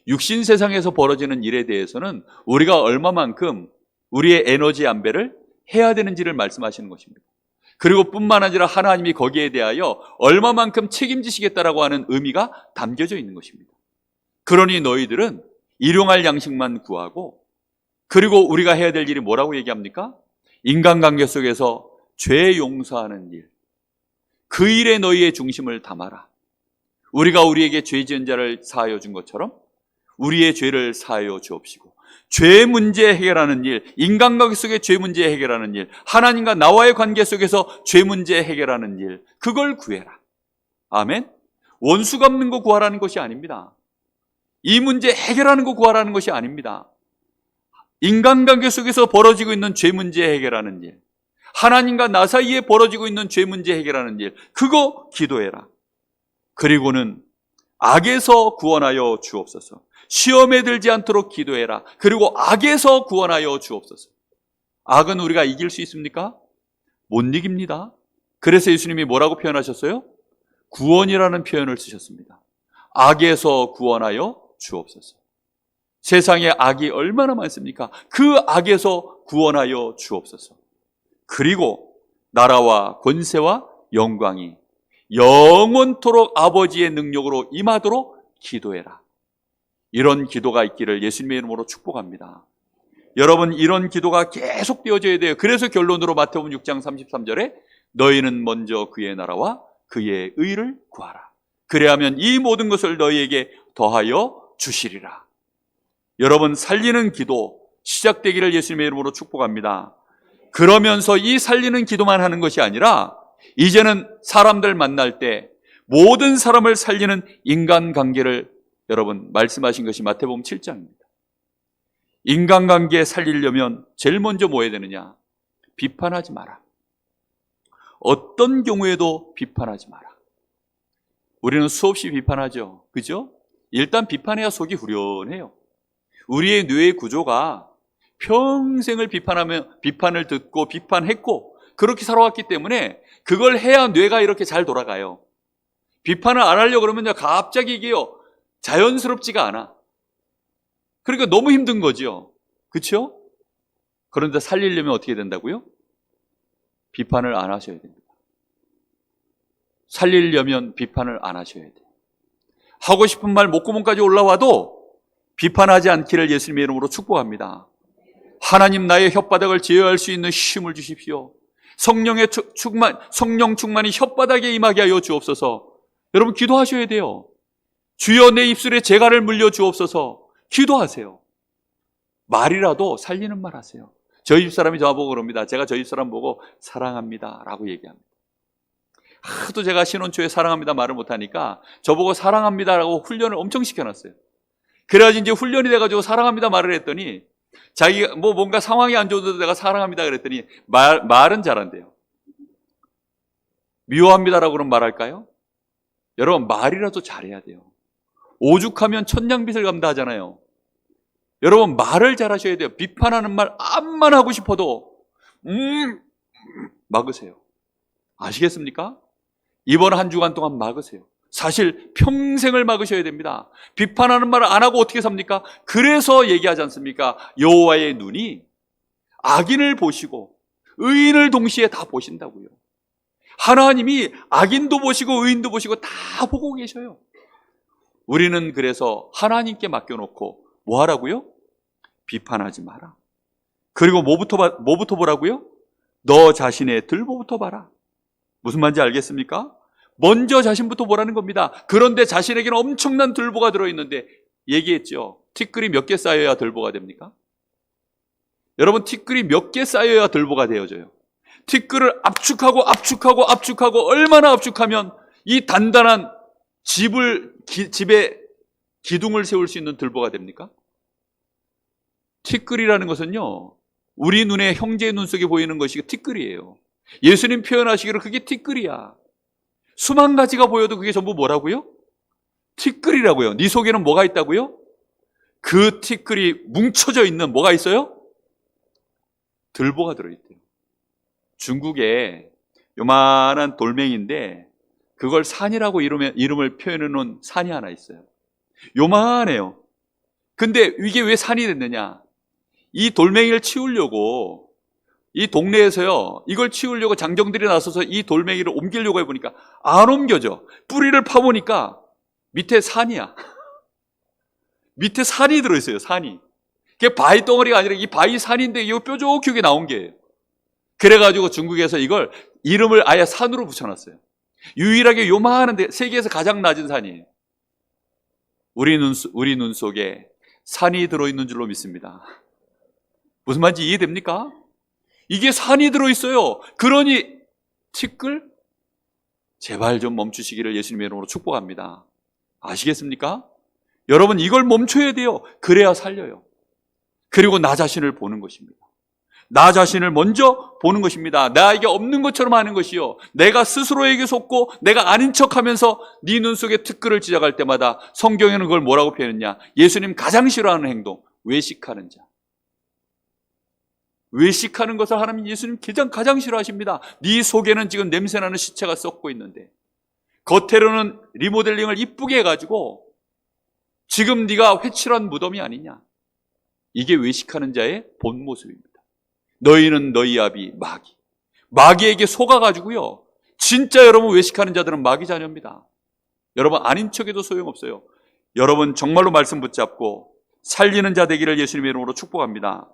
A: 육신 세상에서 벌어지는 일에 대해서는 우리가 얼마만큼 우리의 에너지 안배를 해야 되는지를 말씀하시는 것입니다. 그리고 뿐만 아니라 하나님이 거기에 대하여 얼마만큼 책임지시겠다라고 하는 의미가 담겨져 있는 것입니다. 그러니 너희들은 일용할 양식만 구하고 그리고 우리가 해야 될 일이 뭐라고 얘기합니까? 인간관계 속에서 죄 용서하는 일, 그 일에 너희의 중심을 담아라. 우리가 우리에게 죄 지은 자를 사하여 준 것처럼 우리의 죄를 사하여 주옵시고 죄 문제 해결하는 일, 인간관계 속의 죄 문제 해결하는 일, 하나님과 나와의 관계 속에서 죄 문제 해결하는 일, 그걸 구해라. 아멘? 원수 갚는 거 구하라는 것이 아닙니다. 이 문제 해결하는 거 구하라는 것이 아닙니다. 인간관계 속에서 벌어지고 있는 죄 문제 해결하는 일, 하나님과 나 사이에 벌어지고 있는 죄 문제 해결하는 일, 그거 기도해라. 그리고는 악에서 구원하여 주옵소서. 시험에 들지 않도록 기도해라. 그리고 악에서 구원하여 주옵소서. 악은 우리가 이길 수 있습니까? 못 이깁니다. 그래서 예수님이 뭐라고 표현하셨어요? 구원이라는 표현을 쓰셨습니다. 악에서 구원하여 주옵소서. 세상에 악이 얼마나 많습니까? 그 악에서 구원하여 주옵소서. 그리고 나라와 권세와 영광이 영원토록 아버지의 능력으로 임하도록 기도해라. 이런 기도가 있기를 예수님의 이름으로 축복합니다. 여러분, 이런 기도가 계속 되어져야 돼요. 그래서 결론으로 마태복음 6장 33절에 너희는 먼저 그의 나라와 그의 의를 구하라. 그래야면 이 모든 것을 너희에게 더하여 주시리라. 여러분, 살리는 기도 시작되기를 예수님의 이름으로 축복합니다. 그러면서 이 살리는 기도만 하는 것이 아니라 이제는 사람들 만날 때 모든 사람을 살리는 인간관계를 여러분 말씀하신 것이 마태복음 7장입니다. 인간관계 살리려면 제일 먼저 뭐 해야 되느냐? 비판하지 마라. 어떤 경우에도 비판하지 마라. 우리는 수없이 비판하죠. 그죠? 일단 비판해야 속이 후련해요. 우리의 뇌의 구조가 평생을 비판을 듣고 비판했고 그렇게 살아왔기 때문에 그걸 해야 뇌가 이렇게 잘 돌아가요. 비판을 안 하려고 그러면 갑자기 이게요 자연스럽지가 않아. 그러니까 너무 힘든 거죠. 그렇죠? 그런데 살리려면 어떻게 된다고요? 비판을 안 하셔야 됩니다. 살리려면 비판을 안 하셔야 돼요. 하고 싶은 말 목구멍까지 올라와도 비판하지 않기를 예수님의 이름으로 축복합니다. 하나님, 나의 혓바닥을 제어할 수 있는 힘을 주십시오. 성령 충만이 혓바닥에 임하게 하여 주옵소서. 여러분 기도하셔야 돼요. 주여 내 입술에 재갈을 물려 주옵소서. 기도하세요. 말이라도 살리는 말 하세요. 저희 집사람이 저보고 그럽니다. 제가 저희 집사람 보고 사랑합니다 라고 얘기합니다. 하도 제가 신혼 초에 사랑합니다 말을 못하니까 저보고 사랑합니다 라고 훈련을 엄청 시켜놨어요. 그래가지고 이제 훈련이 돼가지고 사랑합니다 말을 했더니 자기가 뭔가 상황이 안 좋은데도 내가 사랑합니다 그랬더니 말은 잘한대요. 미워합니다라고 그럼 말할까요? 여러분 말이라도 잘해야 돼요. 오죽하면 천냥빚을 감다 하잖아요. 여러분 말을 잘하셔야 돼요. 비판하는 말 암만 하고 싶어도 막으세요. 아시겠습니까? 이번 한 주간 동안 막으세요. 사실 평생을 막으셔야 됩니다. 비판하는 말을 안 하고 어떻게 삽니까? 그래서 얘기하지 않습니까? 여호와의 눈이 악인을 보시고 의인을 동시에 다 보신다고요. 하나님이 악인도 보시고 의인도 보시고 다 보고 계셔요. 우리는 그래서 하나님께 맡겨놓고 뭐 하라고요? 비판하지 마라. 그리고 뭐부터 보라고요? 너 자신의 들보부터 봐라. 무슨 말인지 알겠습니까? 먼저 자신부터 보라는 겁니다. 그런데 자신에게는 엄청난 들보가 들어있는데 얘기했죠. 티끌이 몇 개 쌓여야 들보가 됩니까? 여러분 티끌이 몇 개 쌓여야 들보가 되어져요. 티끌을 압축하고 얼마나 압축하면 이 단단한 집에 기둥을 세울 수 있는 들보가 됩니까? 티끌이라는 것은요 우리 눈에 형제의 눈 속에 보이는 것이 티끌이에요. 예수님 표현하시기로 그게 티끌이야. 수만 가지가 보여도 그게 전부 뭐라고요? 티끌이라고요. 네 속에는 뭐가 있다고요? 그 티끌이 뭉쳐져 있는 뭐가 있어요? 들보가 들어있대요. 중국에 요만한 돌멩이인데 그걸 산이라고 이름을 표현해 놓은 산이 하나 있어요. 요만해요. 근데 이게 왜 산이 됐느냐? 이 돌멩이를 치우려고 이 동네에서요 이걸 치우려고 장정들이 나서서 이 돌멩이를 옮기려고 해보니까 안 옮겨져. 뿌리를 파보니까 밑에 산이야. 밑에 산이 들어있어요. 산이. 그게 바위 덩어리가 아니라 이 바위 산인데 이거 뾰족하게 나온 게예요. 그래가지고 중국에서 이걸 이름을 아예 산으로 붙여놨어요. 유일하게 요만한데 세계에서 가장 낮은 산이에요. 우리 눈 속에 산이 들어있는 줄로 믿습니다. 무슨 말인지 이해됩니까? 이게 산이 들어있어요. 그러니 티끌 제발 좀 멈추시기를 예수님의 이름으로 축복합니다. 아시겠습니까? 여러분 이걸 멈춰야 돼요. 그래야 살려요. 그리고 나 자신을 보는 것입니다. 나 자신을 먼저 보는 것입니다. 나에게 없는 것처럼 하는 것이요, 내가 스스로에게 속고 내가 아닌 척하면서 네 눈 속에 티끌을 지적할 때마다 성경에는 그걸 뭐라고 표현했냐? 예수님 가장 싫어하는 행동, 외식하는 자. 외식하는 것을 하나님 예수님 가장 싫어하십니다. 네 속에는 지금 냄새나는 시체가 썩고 있는데 겉으로는 리모델링을 이쁘게 해가지고 지금 네가 회칠한 무덤이 아니냐. 이게 외식하는 자의 본 모습입니다. 너희는 너희 아비 마귀에게 속아가지고요, 진짜 여러분 외식하는 자들은 마귀 자녀입니다. 여러분 아닌 척해도 소용없어요. 여러분 정말로 말씀 붙잡고 살리는 자 되기를 예수님의 이름으로 축복합니다.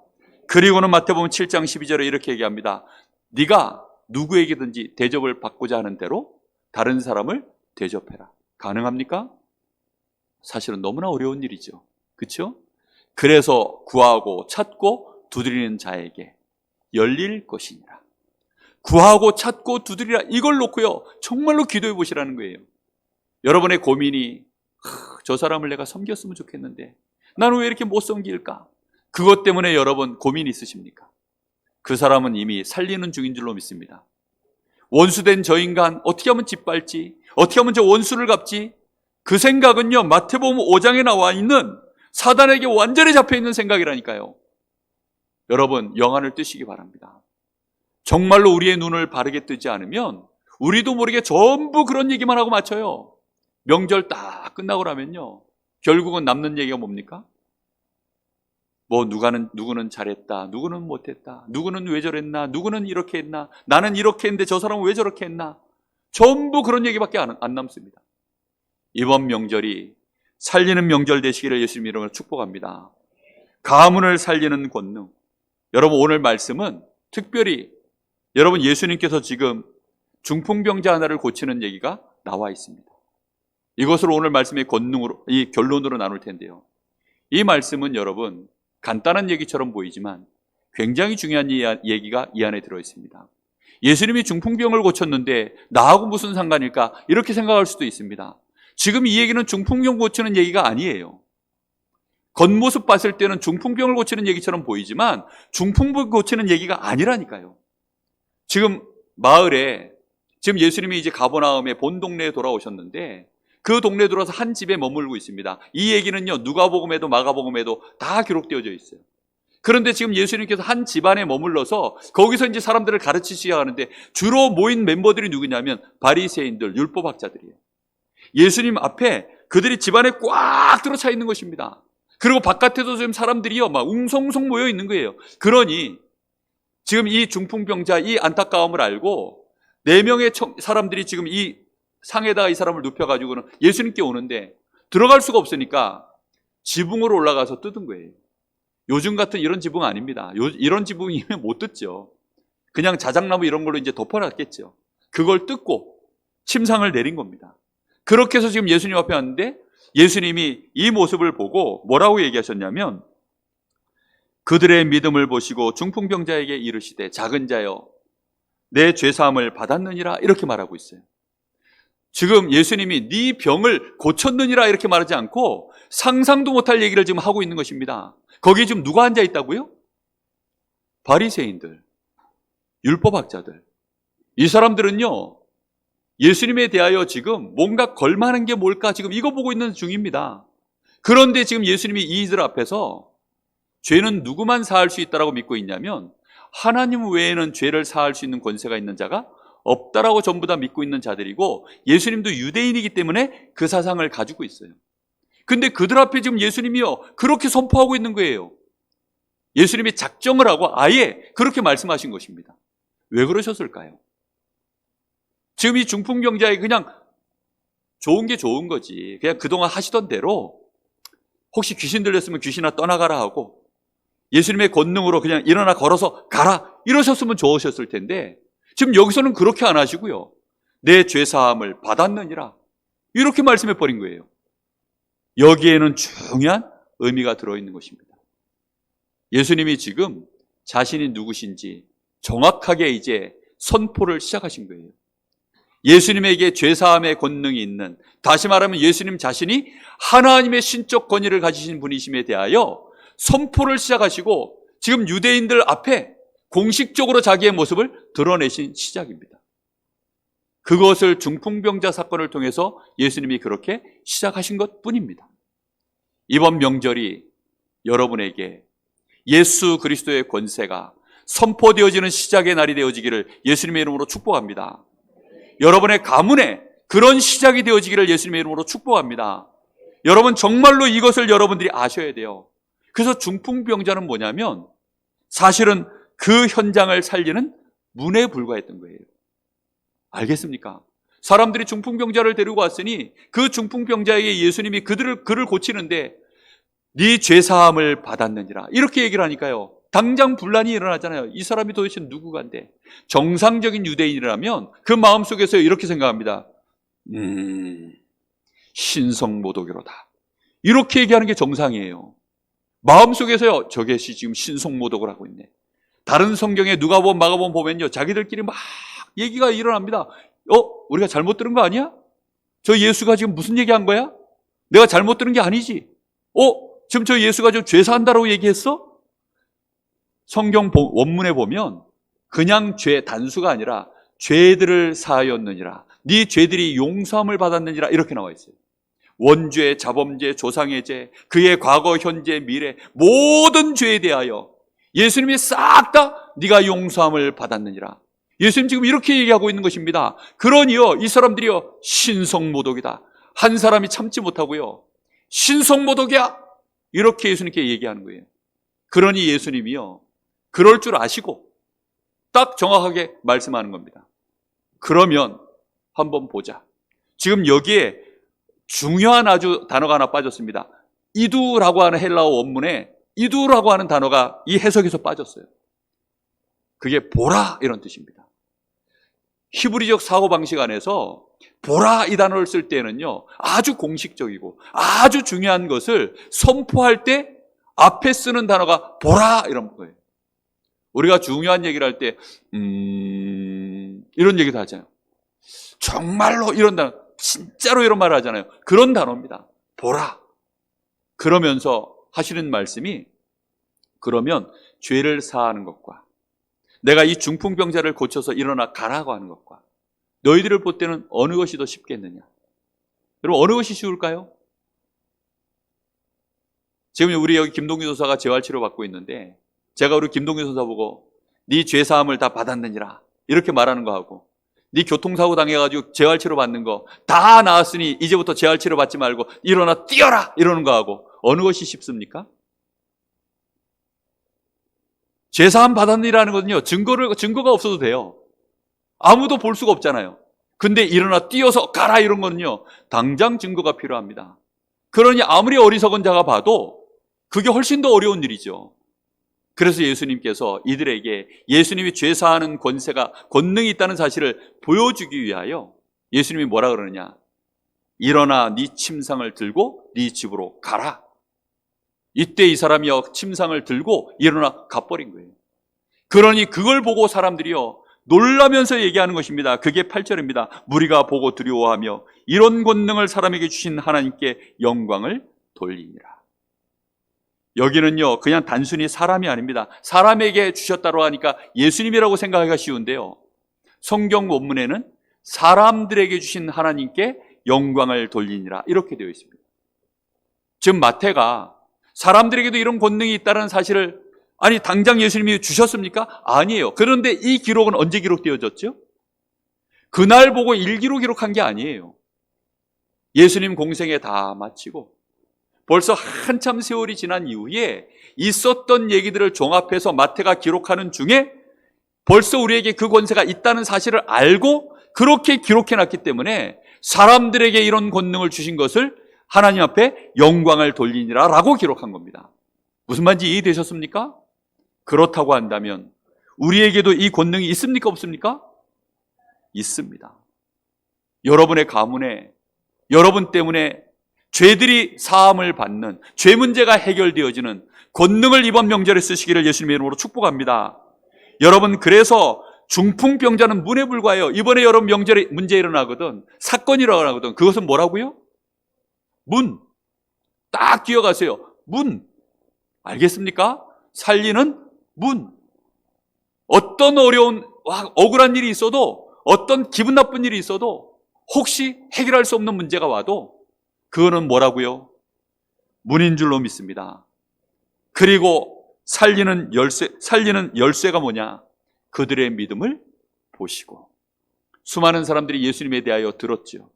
A: 그리고는 마태복음 7장 12절에 이렇게 얘기합니다. 네가 누구에게든지 대접을 받고자 하는 대로 다른 사람을 대접해라. 가능합니까? 사실은 너무나 어려운 일이죠. 그렇죠? 그래서 구하고 찾고 두드리는 자에게 열릴 것이니라. 구하고 찾고 두드리라, 이걸 놓고요 정말로 기도해 보시라는 거예요. 여러분의 고민이 저 사람을 내가 섬겼으면 좋겠는데 나는 왜 이렇게 못 섬길까? 그것 때문에 여러분 고민 있으십니까? 그 사람은 이미 살리는 중인 줄로 믿습니다. 원수된 저 인간 어떻게 하면 짓밟지? 어떻게 하면 저 원수를 갚지? 그 생각은요 마태복음 5장에 나와 있는 사단에게 완전히 잡혀있는 생각이라니까요. 여러분 영안을 뜨시기 바랍니다. 정말로 우리의 눈을 바르게 뜨지 않으면 우리도 모르게 전부 그런 얘기만 하고 마쳐요. 명절 딱 끝나고 나면요 결국은 남는 얘기가 뭡니까? 뭐 누구는 잘했다, 누구는 못했다, 누구는 왜 저랬나, 누구는 이렇게 했나, 나는 이렇게 했는데 저 사람은 왜 저렇게 했나. 전부 그런 얘기밖에 안 남습니다. 이번 명절이 살리는 명절 되시기를 예수님 이름으로 축복합니다. 가문을 살리는 권능. 여러분 오늘 말씀은 특별히 여러분 예수님께서 지금 중풍병자 하나를 고치는 얘기가 나와 있습니다. 이것을 오늘 말씀의 권능으로, 이 결론으로 나눌 텐데요, 이 말씀은 여러분 간단한 얘기처럼 보이지만 굉장히 중요한 얘기가 이 안에 들어 있습니다. 예수님이 중풍병을 고쳤는데 나하고 무슨 상관일까 이렇게 생각할 수도 있습니다. 지금 이 얘기는 중풍병 고치는 얘기가 아니에요. 겉모습 봤을 때는 중풍병을 고치는 얘기처럼 보이지만 중풍병 고치는 얘기가 아니라니까요. 지금 마을에 지금 예수님이 이제 가버나움의 본 동네에 돌아오셨는데 그 동네에 들어와서 한 집에 머물고 있습니다. 이 얘기는요 누가복음에도 마가복음에도 다 기록되어져 있어요. 그런데 지금 예수님께서 한 집안에 머물러서 거기서 이제 사람들을 가르치시기 하는데 주로 모인 멤버들이 누구냐면 바리새인들, 율법학자들이에요. 예수님 앞에 그들이 집안에 꽉 들어차 있는 것입니다. 그리고 바깥에도 지금 사람들이요 막 웅성웅성 모여 있는 거예요. 그러니 지금 이 중풍병자 이 안타까움을 알고 4명의 사람들이 지금 이 상에다가 이 사람을 눕혀가지고는 예수님께 오는데 들어갈 수가 없으니까 지붕으로 올라가서 뜯은 거예요. 요즘 같은 이런 지붕 아닙니다. 이런 지붕이면 못 뜯죠. 그냥 자작나무 이런 걸로 이제 덮어놨겠죠. 그걸 뜯고 침상을 내린 겁니다. 그렇게 해서 지금 예수님 앞에 왔는데 예수님이 이 모습을 보고 뭐라고 얘기하셨냐면 그들의 믿음을 보시고 중풍병자에게 이르시되 작은 자여 내 죄사함을 받았느니라 이렇게 말하고 있어요. 지금 예수님이 네 병을 고쳤느니라 이렇게 말하지 않고 상상도 못할 얘기를 지금 하고 있는 것입니다. 거기에 지금 누가 앉아 있다고요? 바리새인들, 율법학자들. 이 사람들은요 예수님에 대하여 지금 뭔가 걸만한 게 뭘까 지금 이거 보고 있는 중입니다. 그런데 지금 예수님이 이들 앞에서 죄는 누구만 사할 수 있다라고 믿고 있냐면 하나님 외에는 죄를 사할 수 있는 권세가 있는 자가 없다라고 전부 다 믿고 있는 자들이고 예수님도 유대인이기 때문에 그 사상을 가지고 있어요. 근데 그들 앞에 지금 예수님이요 그렇게 선포하고 있는 거예요. 예수님이 작정을 하고 아예 그렇게 말씀하신 것입니다. 왜 그러셨을까요? 지금 이 중풍병자에게 그냥 좋은 게 좋은 거지, 그냥 그동안 하시던 대로 혹시 귀신 들렸으면 귀신아 떠나가라 하고 예수님의 권능으로 그냥 일어나 걸어서 가라 이러셨으면 좋으셨을 텐데 지금 여기서는 그렇게 안 하시고요 내 죄사함을 받았느니라 이렇게 말씀해 버린 거예요. 여기에는 중요한 의미가 들어있는 것입니다. 예수님이 지금 자신이 누구신지 정확하게 이제 선포를 시작하신 거예요. 예수님에게 죄사함의 권능이 있는, 다시 말하면 예수님 자신이 하나님의 신적 권위를 가지신 분이심에 대하여 선포를 시작하시고 지금 유대인들 앞에 공식적으로 자기의 모습을 드러내신 시작입니다. 그것을 중풍병자 사건을 통해서 예수님이 그렇게 시작하신 것뿐입니다. 이번 명절이 여러분에게 예수 그리스도의 권세가 선포되어지는 시작의 날이 되어지기를 예수님의 이름으로 축복합니다. 여러분의 가문에 그런 시작이 되어지기를 예수님의 이름으로 축복합니다. 여러분 정말로 이것을 여러분들이 아셔야 돼요. 그래서 중풍병자는 뭐냐면 사실은 그 현장을 살리는 문에 불과했던 거예요. 알겠습니까? 사람들이 중풍병자를 데리고 왔으니 그 중풍병자에게 예수님이 그를 고치는데 네 죄사함을 받았느니라 이렇게 얘기를 하니까요, 당장 분란이 일어나잖아요. 이 사람이 도대체 누구간데? 정상적인 유대인이라면 그 마음속에서 이렇게 생각합니다. 신성모독이로다, 이렇게 얘기하는 게 정상이에요. 마음속에서요, 저것이 지금 신성모독을 하고 있네. 다른 성경에 누가복음, 마가복음 보면요, 자기들끼리 막 얘기가 일어납니다. 우리가 잘못 들은 거 아니야? 저 예수가 지금 무슨 얘기한 거야? 내가 잘못 들은 게 아니지? 지금 저 예수가 좀 죄사한다라고 얘기했어? 성경 원문에 보면 그냥 죄 단수가 아니라 죄들을 사하였느니라, 네 죄들이 용서함을 받았느니라 이렇게 나와 있어요. 원죄, 자범죄, 조상의 죄, 그의 과거, 현재, 미래 모든 죄에 대하여 예수님이 싹 다 네가 용서함을 받았느니라. 예수님 지금 이렇게 얘기하고 있는 것입니다. 그러니요, 이 사람들이요, 신성모독이다. 한 사람이 참지 못하고요, 신성모독이야, 이렇게 예수님께 얘기하는 거예요. 그러니 예수님이요, 그럴 줄 아시고 딱 정확하게 말씀하는 겁니다. 그러면 한번 보자. 지금 여기에 중요한 아주 단어가 하나 빠졌습니다. 이두라고 하는 헬라어 원문에 이두라고 하는 단어가 이 해석에서 빠졌어요. 그게 보라 이런 뜻입니다. 히브리적 사고방식 안에서 보라 이 단어를 쓸 때는요, 아주 공식적이고 아주 중요한 것을 선포할 때 앞에 쓰는 단어가 보라 이런 거예요. 우리가 중요한 얘기를 할 때 이런 얘기도 하잖아요. 정말로 이런 단어, 진짜로 이런 말을 하잖아요. 그런 단어입니다. 보라. 그러면서 하시는 말씀이, 그러면 죄를 사하는 것과 내가 이 중풍병자를 고쳐서 일어나 가라고 하는 것과 너희들을 볼 때는 어느 것이 더 쉽겠느냐? 여러분, 어느 것이 쉬울까요? 지금 우리 여기 김동규 선사가 재활치료 받고 있는데, 제가 우리 김동규 선사 보고 네 죄사함을 다 받았느니라 이렇게 말하는 거하고, 네 교통사고 당해가지고 재활치료 받는 거 다 나았으니 이제부터 재활치료 받지 말고 일어나 뛰어라 이러는 거하고 어느 것이 쉽습니까? 죄사함 받았느니라는 거는요, 증거가 없어도 돼요. 아무도 볼 수가 없잖아요. 근데 일어나 뛰어서 가라 이런 거는요, 당장 증거가 필요합니다. 그러니 아무리 어리석은 자가 봐도 그게 훨씬 더 어려운 일이죠. 그래서 예수님께서 이들에게 예수님이 죄사하는 권능이 있다는 사실을 보여주기 위하여 예수님이 뭐라 그러느냐? 일어나 네 침상을 들고 네 집으로 가라. 이때 이 사람이요, 침상을 들고 일어나 가버린 거예요. 그러니 그걸 보고 사람들이요, 놀라면서 얘기하는 것입니다. 그게 8절입니다. 무리가 보고 두려워하며 이런 권능을 사람에게 주신 하나님께 영광을 돌리니라. 여기는요, 그냥 단순히 사람이 아닙니다. 사람에게 주셨다고 하니까 예수님이라고 생각하기가 쉬운데요, 성경 원문에는 사람들에게 주신 하나님께 영광을 돌리니라 이렇게 되어 있습니다. 지금 마태가 사람들에게도 이런 권능이 있다는 사실을, 아니 당장 예수님이 주셨습니까? 아니에요. 그런데 이 기록은 언제 기록되어졌죠? 그날 보고 일기로 기록한 게 아니에요. 예수님 공생에 다 마치고 벌써 한참 세월이 지난 이후에 있었던 얘기들을 종합해서 마태가 기록하는 중에 벌써 우리에게 그 권세가 있다는 사실을 알고 그렇게 기록해놨기 때문에 사람들에게 이런 권능을 주신 것을 하나님 앞에 영광을 돌리니라 라고 기록한 겁니다. 무슨 말인지 이해되셨습니까? 그렇다고 한다면 우리에게도 이 권능이 있습니까? 없습니까? 있습니다. 여러분의 가문에 여러분 때문에 죄들이 사함을 받는, 죄 문제가 해결되어지는 권능을 이번 명절에 쓰시기를 예수님의 이름으로 축복합니다. 여러분, 그래서 중풍병자는 문에 불과해요. 이번에 여러분 명절에 문제 일어나거든, 사건이 일어나거든, 그것은 뭐라고요? 문. 딱 기억하세요. 문. 알겠습니까? 살리는 문. 어떤 어려운 억울한 일이 있어도, 어떤 기분 나쁜 일이 있어도, 혹시 해결할 수 없는 문제가 와도 그거는 뭐라고요? 문인 줄로 믿습니다. 그리고 살리는 열쇠가 뭐냐? 그들의 믿음을 보시고. 수많은 사람들이 예수님에 대하여 들었죠.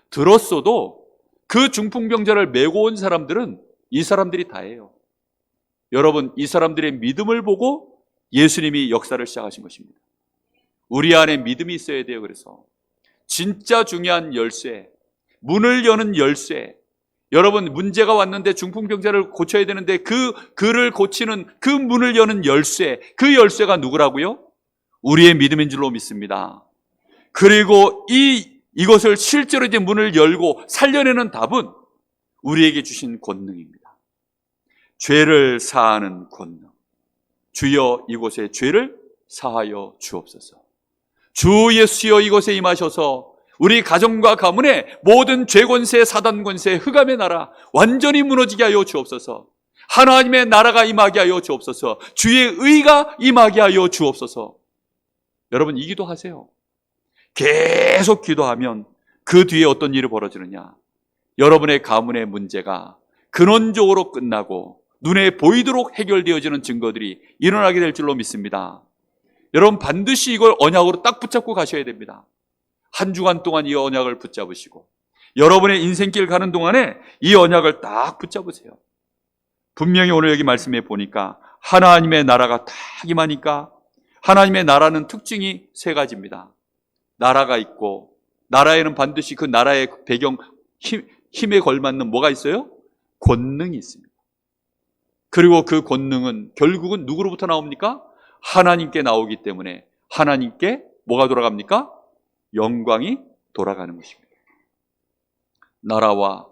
A: 들었어도 그 중풍병자를 메고 온 사람들은 이 사람들이 다예요. 여러분, 이 사람들의 믿음을 보고 예수님이 역사를 시작하신 것입니다. 우리 안에 믿음이 있어야 돼요. 그래서 진짜 중요한 열쇠, 문을 여는 열쇠. 여러분, 문제가 왔는데 중풍병자를 고쳐야 되는데 그를 고치는 그 문을 여는 열쇠, 그 열쇠가 누구라고요? 우리의 믿음인 줄로 믿습니다. 그리고 이것을 실제로 이제 문을 열고 살려내는 답은 우리에게 주신 권능입니다. 죄를 사하는 권능. 주여 이곳에 죄를 사하여 주옵소서. 주 예수여 이곳에 임하셔서 우리 가정과 가문의 모든 죄권세, 사단권세, 흑암의 나라 완전히 무너지게 하여 주옵소서. 하나님의 나라가 임하게 하여 주옵소서. 주의 의가 임하게 하여 주옵소서. 여러분, 이 기도하세요. 계속 기도하면 그 뒤에 어떤 일이 벌어지느냐? 여러분의 가문의 문제가 근원적으로 끝나고 눈에 보이도록 해결되어지는 증거들이 일어나게 될 줄로 믿습니다. 여러분, 반드시 이걸 언약으로 딱 붙잡고 가셔야 됩니다. 한 주간 동안 이 언약을 붙잡으시고 여러분의 인생길 가는 동안에 이 언약을 딱 붙잡으세요. 분명히 오늘 여기 말씀해 보니까 하나님의 나라가 딱 임하니까 하나님의 나라는 특징이 세 가지입니다. 나라가 있고 나라에는 반드시 그 나라의 배경 힘에 걸맞는 뭐가 있어요? 권능이 있습니다. 그리고 그 권능은 결국은 누구로부터 나옵니까? 하나님께 나오기 때문에 하나님께 뭐가 돌아갑니까? 영광이 돌아가는 것입니다. 나라와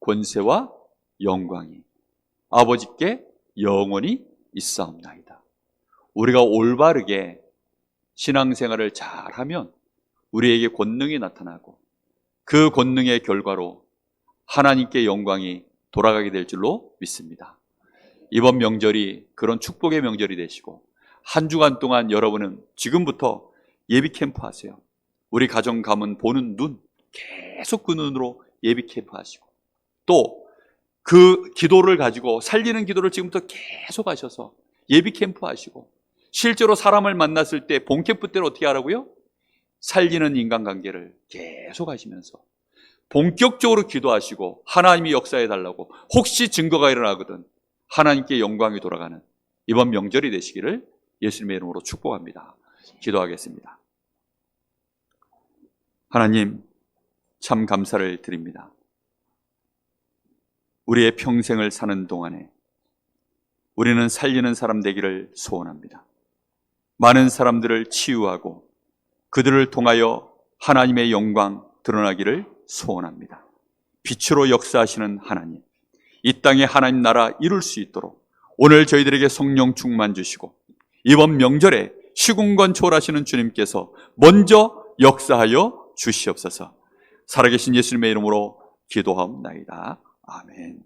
A: 권세와 영광이 아버지께 영원히 있사옵나이다. 우리가 올바르게 신앙생활을 잘하면 우리에게 권능이 나타나고 그 권능의 결과로 하나님께 영광이 돌아가게 될 줄로 믿습니다. 이번 명절이 그런 축복의 명절이 되시고 한 주간 동안 여러분은 지금부터 예비 캠프 하세요. 우리 가정 가문 보는 눈, 계속 그 눈으로 예비 캠프 하시고 또 그 기도를 가지고 살리는 기도를 지금부터 계속 하셔서 예비 캠프 하시고 실제로 사람을 만났을 때 본 캠프 때는 어떻게 하라고요? 살리는 인간관계를 계속 하시면서 본격적으로 기도하시고 하나님이 역사해 달라고 혹시 증거가 일어나거든 하나님께 영광이 돌아가는 이번 명절이 되시기를 예수님의 이름으로 축복합니다. 기도하겠습니다. 하나님, 참 감사를 드립니다. 우리의 평생을 사는 동안에 우리는 살리는 사람 되기를 소원합니다. 많은 사람들을 치유하고 그들을 통하여 하나님의 영광 드러나기를 소원합니다. 빛으로 역사하시는 하나님, 이 땅에 하나님 나라 이룰 수 있도록 오늘 저희들에게 성령 충만 주시고 이번 명절에 시공간 초월하시는 주님께서 먼저 역사하여 주시옵소서. 살아계신 예수님의 이름으로 기도하옵나이다. 아멘.